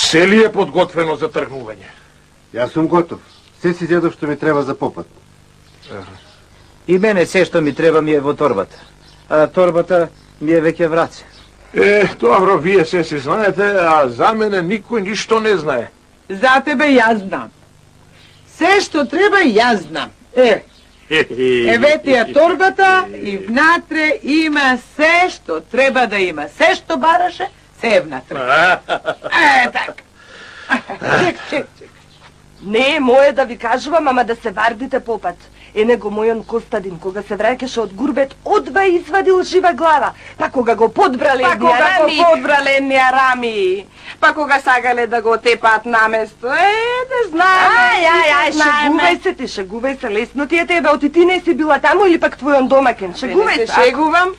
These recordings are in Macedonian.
Се ли е подготвено за тргнување? Јас сум готов. Се си зедов што ми треба за попат. И мене се што ми треба ми е во торбата. А торбата ми е веќе враце. Добро, вие се си знаете, а за мене никој ништо не знае. За тебе јас знам. Се што треба јас знам. Евете ја торбата и внатре има се што треба да има. Се што бараше, се е внатре. Така. Чек. Не е моје да ви кажувам, ама да се вардите попат. Него мојон Костадин, кога се враќаше од гурбет, одва извадил жива глава. Па кога го подбрале едни арами. Па кога сагале да го тепаат на место, да знаеме. Ај, шегувај се, лесно ти е тебе, оти ти не си била таму или пак твојон домакен, шегувај се. Шегувам,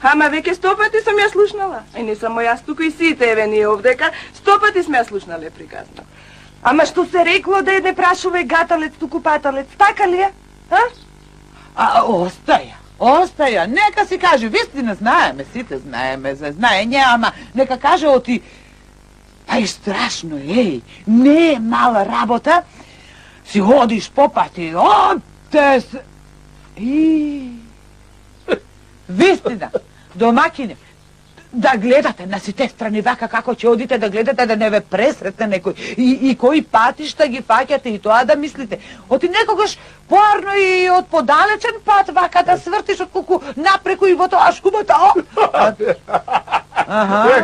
ама веќе 100 пати сум ја слушнала. Не само јас, туку и сите, еве ние овдека, 100 пати сме ја слушнале приказна. Ама што се рекло да не прашувај гаталец, туку паталец, така ли е? Остаја, нека си каже, вистина знаеме, сите знаеме за знаење, ама нека каже оти, па и страшно, не е мала работа, си ходиш по пати, вистина, домакине, да гледате на сите страни вака како ќе одите да гледате да не ве пресретне некој и кои патишта ги фаќате и тоа да мислите. Оти некогаш поарно и од подалечен пат вака да свртиш отколку напреку и во тоа шкубата.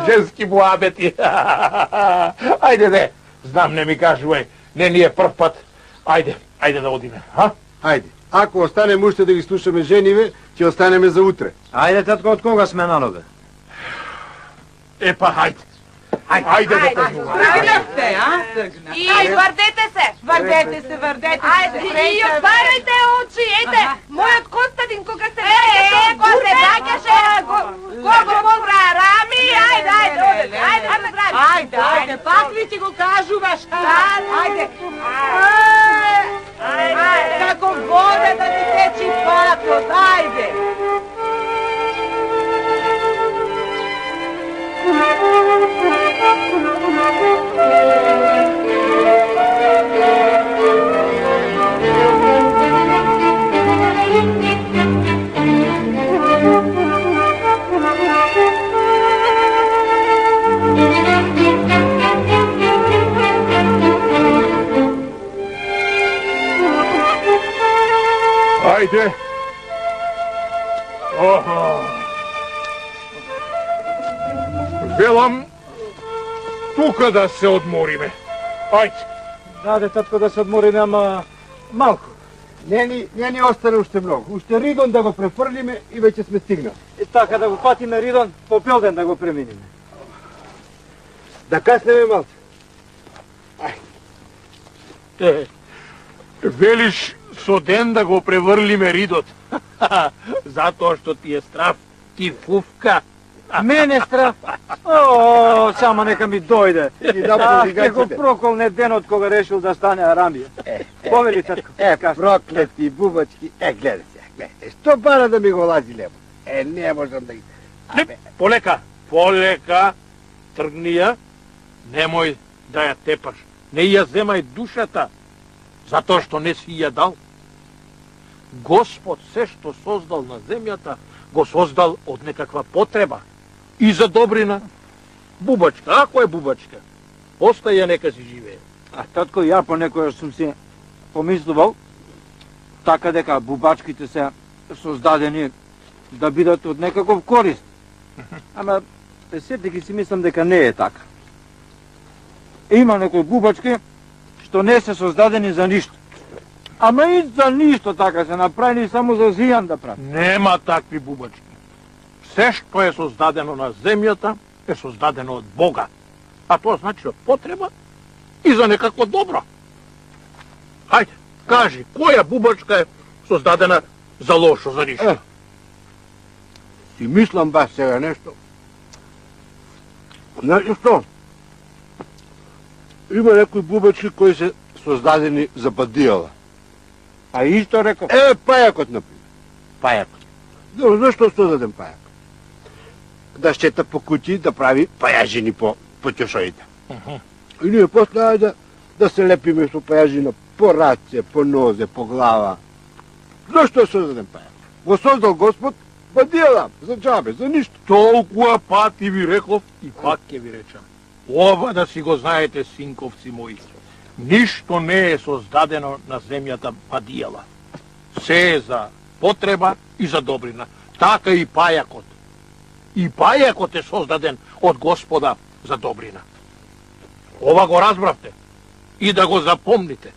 Женски муабети. Ајде де, знам не ми кажувај, не ни е прв пат. Ајде да одиме, Ајде. Ако останеме уште да ги слушаме жениве, ќе останеме за утре. Ајде, татко, од кога сме на нога? Ајде да тргнуваме. И вардете се! Вардете се! И отварајте очи, мојот Костадин кога се враќаше, кога го побра рами, Ајде, пак ли ти го кажуваш? Ајде! Како вода да не течи патот, ајде! Ајде. Велам, тука да се одмориме. Ајде. Даде, татко, да се одмориме, ама малку. Не ни остане уште многу. Уште Ридон да го префрлиме и веќе сме стигнали. И така да го патиме Ридон, по Пелден да го преминиме. Да каснеме малце. Велиш со ден да го преврлиме Ридот. Затоа што ти е страв, ти фуфка. Мене страв? Само нека ми дојде. Ке го проколне денот кога решил да стане арамија. Повели, татко. Проклети бубачки. Гледај се. Што пара да ми го лази лебо? Не можам да ги... Полека, тргни ја. Немој да ја тепаш. Не ја земај душата, затоа што не си ја дал. Господ се што создал на земјата, го создал од некаква потреба. И за добрина. Бубачка, ако е бубачка, остаја нека си живее. Татко, ја понекојаш сум си помислувал, така дека бубачките се создадени да бидат од некаков корист. Ама, сетики си мислам дека не е така. Има некои бубачки што не се создадени за ништо. Ама и за ништо така се направени само за зијан да прави. Нема такви бубачки. Се што е создадено на земјата е создадено од Бога. А тоа значи од потреба и за некакво добро. Хајде, кажи, која бубачка е создадена за лошо, за ништо? Си мислам баш сега нешто. Знаеш што? Има некои бубачки кои се создадени за бадијала. А исто реков. Пајакот, например. Пајакот. Зашто создаден пајак? Да шета по куќи, да прави пајажини по ќошоите. I nije posle da se lepimo su pajažina po race, po noze, po glava. Zašto je sozdaden pajak? Го создал Господ, па дела, за джабе, за ништо. Толкова пати ви реков и пак ќе ви речам. Ова да си го знаете, синковци мои. Ништо не е создадено на земјата па дијала. Се е за потреба и за добрина. Така и пајакот. И пајакот е создаден од Господа за добрина. Ова го разбравте и да го запомните.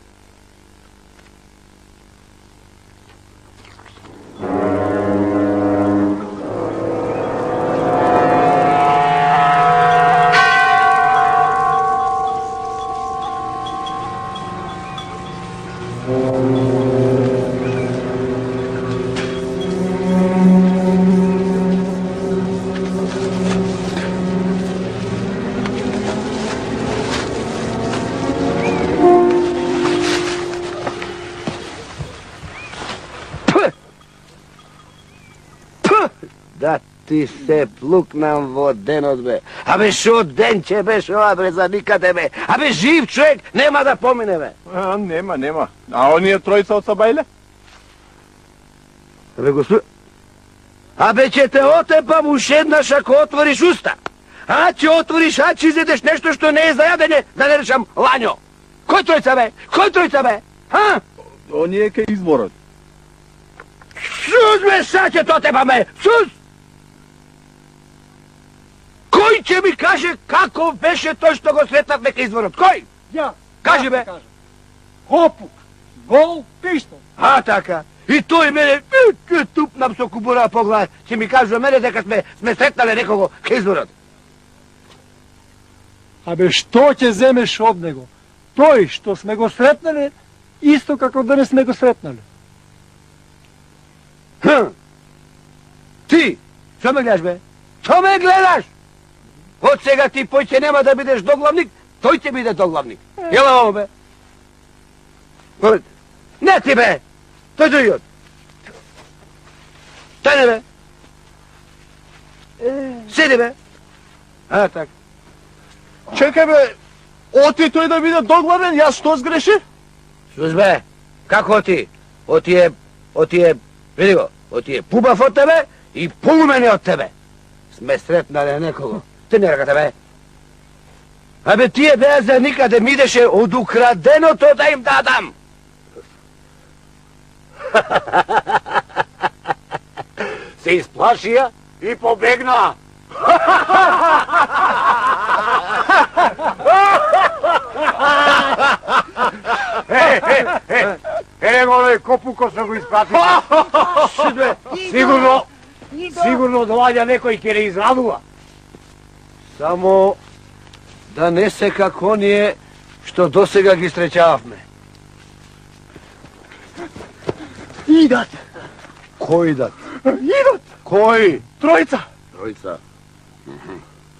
Да ти се плукнам во денот, бе. Абе, шо ден ќе беше ова, бре, за никаде, бе. Абе, жив човек нема да помине, бе. Нема. А оние тројца од Сабајле? Абе, господи... Абе, ќе те отепам уш еднаш ако отвориш уста. А, ќе отвориш, а, ќе изедеш нешто што не е за јадење, да не речам лањо. Кој тројца, бе? Кој тројца, бе? А? Оние ке изворот. Сус, бе, са ќе те отепам, бе. Сус! Кој ќе ми каже како беше тој што го сретнавме кај изворот? Кој? Ја. Кажи, бе. Хопук, гол, пиштол. А, така. И тој мене тупнам со кубура по глава. Ќе ми кажува мене дека сме сретнале некого кај изворот. Абе, што ќе земеш од него? Тој што сме го сретнале, исто како да не сме го сретнале. Ти, што ме гледаш, бе? Што ме гледаш? Од сега ти поќе нема да бидеш доглавник, тој ќе биде доглавник. Јела ово, бе. Не ти, бе. Тој другиот. Тој не, бе. Седи, бе. А, така. Чекај, бе, оти тој да биде доглавен, јас што сгрешив? Слуш, бе, како оти? Оти е, види го, оти е пубав од тебе и полумени од тебе. Сме сретнале некого. Ти не ракате, бе. Абе, тие беа за никаде, ми идеше од украденото да им дадам. Се исплашија и побегнаа. Него оној копуко се го испрати. Сигурно доаѓа некој ќе не израдува. Само да не се како ние што досега ги среќававме. Идат. Кој идат? Идат. Кој? Тројца. Тројца.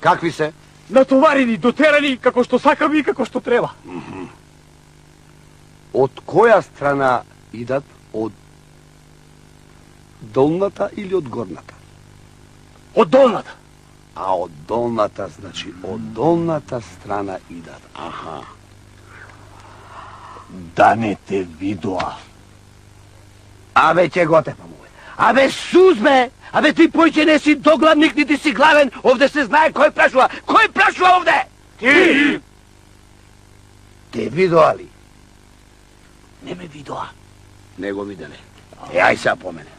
Какви се? Натоварени, дотерани, како што сакаме и како што треба. Од која страна идат? Од долната или од горната? Од долната. А од долната, значи, од долната страна идат. Аха. Да не те видоа. Абе, ќе го тепам овој. Абе, сузме! Абе, ти појќе не си доглавник, нити си главен. Овде се знае кој прашува. Кој прашува овде? Ти! Те видоа ли? Не ме видоа. Не го виделе. Ај сега помене.